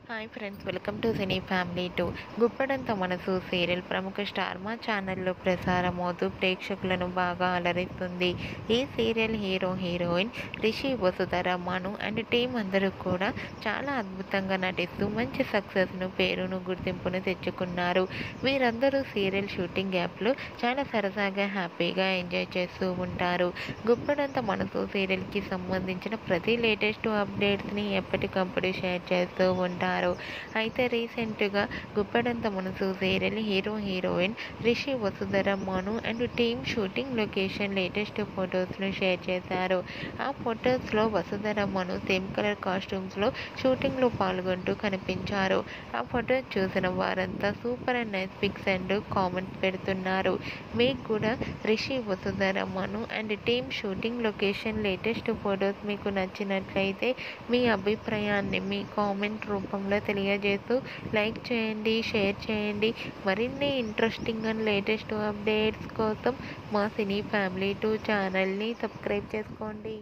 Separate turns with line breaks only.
Hi friends, welcome to cine family two. Guppedantha Manasu serial ప్రముఖ star మా ఛానల్లో ప్రసారమవుతూ ప్రేక్షకులను బాగా అలరిస్తుంది. ఈ serial hero heroine Rishi, Vasudhara, Manu and team అందరూ కూడా చాలా అద్భుతంగా నటిస్తూ మంచి సక్సెస్ను, పేరును, గుర్తింపును తెచ్చుకున్నారు. వీరందరూ సీరియల్ షూటింగ్ యాప్లో చాలా సరదాగా హ్యాపీగా ఎంజాయ్ చేస్తూ ఉంటారు. గుప్పడంత మనసు సీరియల్కి సంబంధించిన ప్రతి లేటెస్ట్ అప్డేట్స్ని ఎప్పటికప్పుడు షేర్ చేస్తూ ఉంటారు. అయితే రీసెంట్గా Guppedantha Manasu serial hero heroine Rishi, Vasudhara, Manu and team shooting location latest ఫొటోస్ను షేర్ చేశారు. ఆ ఫొటోస్లో వసుధర, మను సేమ్ కలర్ కాస్ట్యూమ్స్లో షూటింగ్లో పాల్గొంటూ కనిపించారు. ఆ ఫొటోస్ చూసిన వారంతా super and nice pics and comments పెడుతున్నారు. మీకు కూడా Rishi, Vasudhara, Manu and team shooting location latest photos మీకు నచ్చినట్లయితే మీ అభిప్రాయాన్ని మీ కామెంట్ రూపంలో తెలియజేస్తూ లైక్ చేయండి, షేర్ చేయండి. మరిన్ని ఇంట్రెస్టింగ్ అండ్ లేటెస్ట్ అప్డేట్స్ కోసం మా సినీ ఫ్యామిలీ 2 ఛానల్ని సబ్స్క్రైబ్ చేసుకోండి.